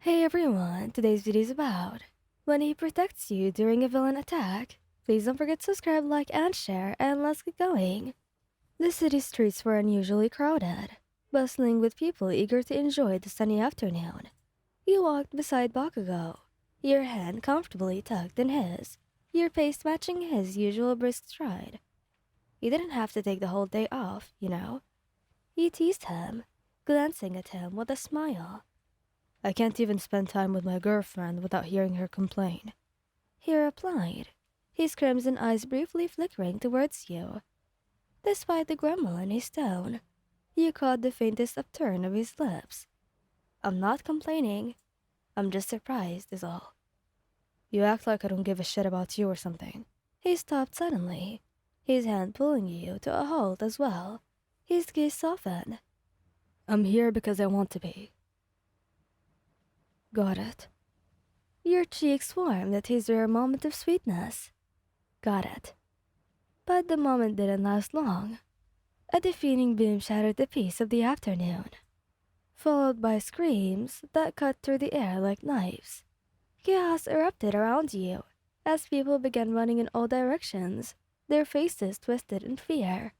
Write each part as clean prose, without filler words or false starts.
Hey everyone, today's video is about when he protects you during a villain attack. Please don't forget to subscribe, like, and share, and let's get going. The city streets were unusually crowded, bustling with people eager to enjoy the sunny afternoon. You walked beside Bakugou, your hand comfortably tucked in his, your pace matching his usual brisk stride. You didn't have to take the whole day off, you know. You teased him, glancing at him with a smile. I can't even spend time with my girlfriend without hearing her complain. He replied, his crimson eyes briefly flickering towards you. Despite the grumble in his tone, you caught the faintest upturn of his lips. I'm not complaining. I'm just surprised, is all. You act like I don't give a shit about you or something. He stopped suddenly, his hand pulling you to a halt as well. His gaze softened. I'm here because I want to be. Got it. Your cheeks warmed at his rare moment of sweetness. Got it. But the moment didn't last long. A defeating boom shattered the peace of the afternoon, followed by screams that cut through the air like knives. Chaos erupted around you as people began running in all directions, their faces twisted in fear.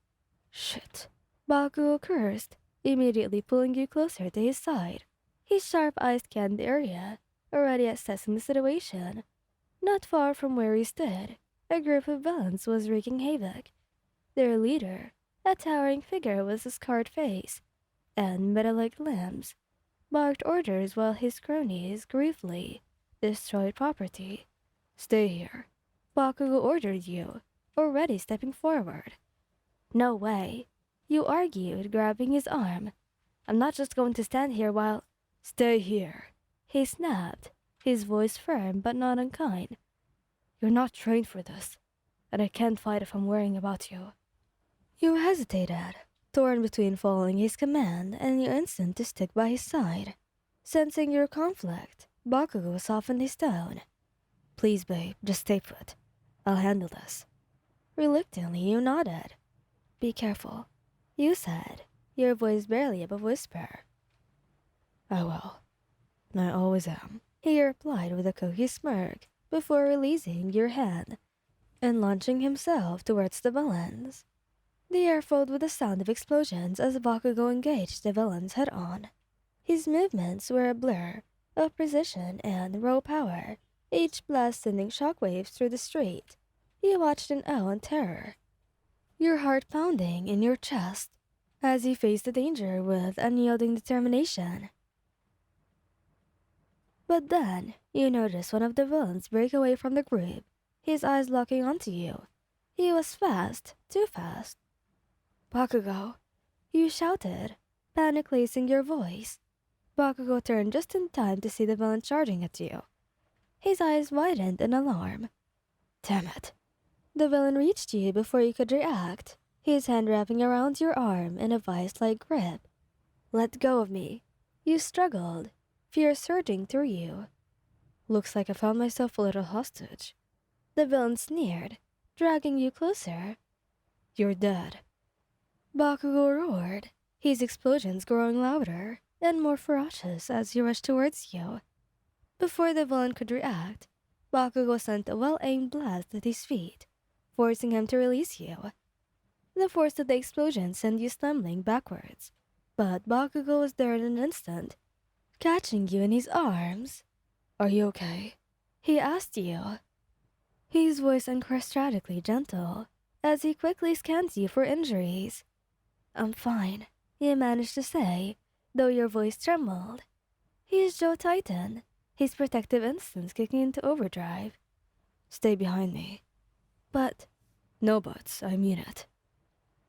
Shit. Bakugo cursed, immediately pulling you closer to his side. His sharp eyes scanned the area, already assessing the situation. Not far from where he stood, a group of villains was wreaking havoc. Their leader, a towering figure with a scarred face and metal-like limbs, barked orders while his cronies gravely destroyed property. Stay here. Bakugo ordered you, already stepping forward. No way. You argued, grabbing his arm. I'm not just going to stand here while... Stay here. He snapped, his voice firm but not unkind. You're not trained for this, and I can't fight if I'm worrying about you. You hesitated, torn between following his command and your instinct to stick by his side. Sensing your conflict, Bakugo softened his tone. Please, babe, just stay put. I'll handle this. Reluctantly, you nodded. Be careful, you said, your voice barely above whisper. I will. I always am. He replied with a cocky smirk before releasing your hand and launching himself towards the villains. The air filled with the sound of explosions as Bakugo engaged the villains head-on. His movements were a blur of precision and raw power, each blast sending shockwaves through the street. You watched in awe and terror, your heart pounding in your chest as he faced the danger with unyielding determination. But then, you noticed one of the villains break away from the group, his eyes locking onto you. He was fast, too fast. Bakugo, you shouted, panic lacing your voice. Bakugo turned just in time to see the villain charging at you. His eyes widened in alarm. Damn it. The villain reached you before you could react, his hand wrapping around your arm in a vice-like grip. Let go of me. You struggled, fear surging through you. Looks like I found myself a little hostage. The villain sneered, dragging you closer. You're dead. Bakugo roared, his explosions growing louder and more ferocious as he rushed towards you. Before the villain could react, Bakugo sent a well-aimed blast at his feet, forcing him to release you. The force of the explosion sent you stumbling backwards, but Bakugo was there in an instant, catching you in his arms. Are you okay? He asked you, his voice uncharismatically gentle, as he quickly scanned you for injuries. I'm fine, he managed to say, though your voice trembled. His jaw tightened, his protective instincts kicking into overdrive. Stay behind me. But... No buts, I mean it.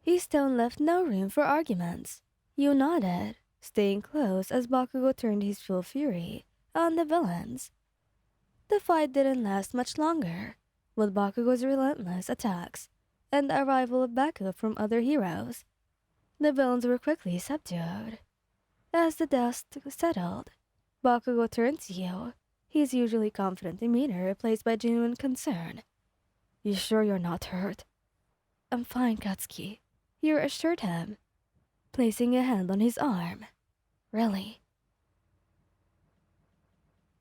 His tone left no room for arguments. You nodded, staying close as Bakugo turned his full fury on the villains. The fight didn't last much longer, with Bakugo's relentless attacks and the arrival of backup from other heroes. The villains were quickly subdued. As the dust settled, Bakugo turned to you, his usually confident demeanor replaced by genuine concern. You sure you're not hurt? I'm fine, Katsuki, you assured him, placing a hand on his arm. Really?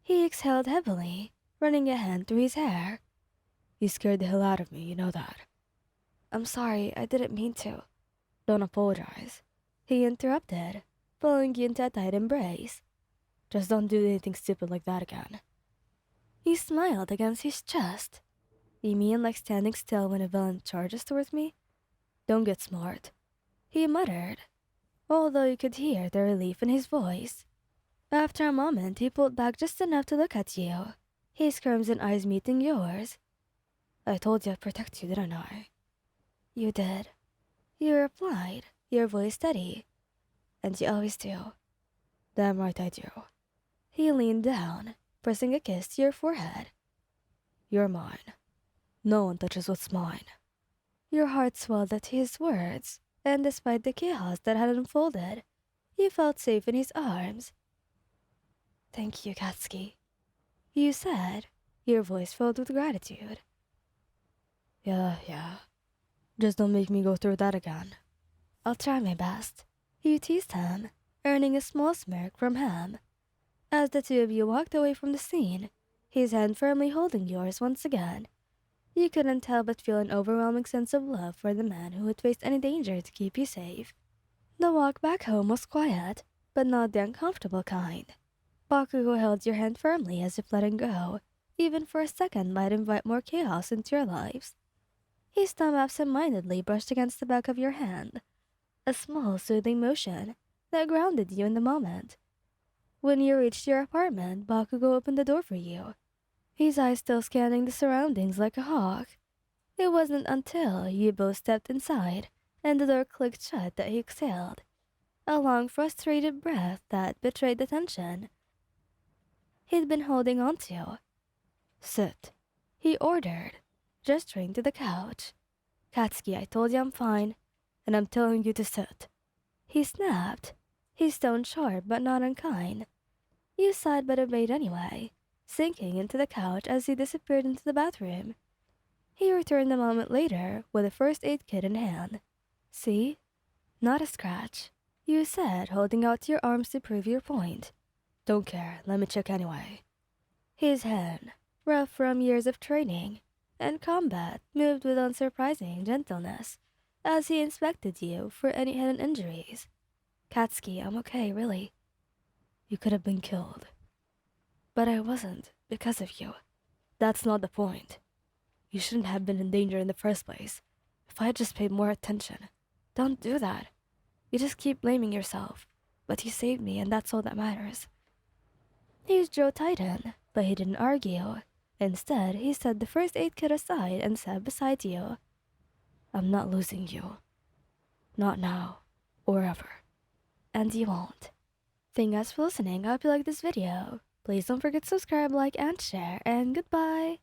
He exhaled heavily, running a hand through his hair. You scared the hell out of me, you know that. I'm sorry, I didn't mean to. Don't apologize. He interrupted, pulling you into a tight embrace. Just don't do anything stupid like that again. He smiled against his chest. You mean like standing still when a villain charges towards me? Don't get smart. He muttered, although you could hear the relief in his voice. After a moment, he pulled back just enough to look at you, his crimson eyes meeting yours. I told you I'd protect you, didn't I? You did. You replied, your voice steady. And you always do. Damn right I do. He leaned down, pressing a kiss to your forehead. You're mine. No one touches what's mine. Your heart swelled at his words, and despite the chaos that had unfolded, you felt safe in his arms. Thank you, Katsuki. You said, your voice filled with gratitude. Yeah. Just don't make me go through that again. I'll try my best. You teased him, earning a small smirk from him. As the two of you walked away from the scene, his hand firmly holding yours once again, you couldn't help but feel an overwhelming sense of love for the man who would face any danger to keep you safe. The walk back home was quiet, but not the uncomfortable kind. Bakugou held your hand firmly as if letting go, even for a second, might invite more chaos into your lives. His thumb absent-mindedly brushed against the back of your hand, a small, soothing motion that grounded you in the moment. When you reached your apartment, Bakugou opened the door for you, his eyes still scanning the surroundings like a hawk. It wasn't until you both stepped inside and the door clicked shut that he exhaled, a long, frustrated breath that betrayed the tension he'd been holding on to. Sit, he ordered, gesturing to the couch. Katsuki, I told you I'm fine, and I'm telling you to sit. He snapped, his tone sharp but not unkind. You sighed but obeyed anyway, sinking into the couch as he disappeared into the bathroom. He returned a moment later with a first aid kit in hand. See? Not a scratch, you said, holding out your arms to prove your point. Don't care, let me check anyway. His hand, rough from years of training and combat, moved with unsurprising gentleness as he inspected you for any hidden injuries. Katsuki, I'm okay, really. You could have been killed. But I wasn't, because of you. That's not the point. You shouldn't have been in danger in the first place. If I had just paid more attention. Don't do that. You just keep blaming yourself. But you saved me, and that's all that matters. His jaw tightened, but he didn't argue. Instead, he set the first aid kit aside and sat beside you. I'm not losing you. Not now. Or ever. And you won't. Thank you guys for listening. I hope you like this video. Please don't forget to subscribe, like, and share, and goodbye!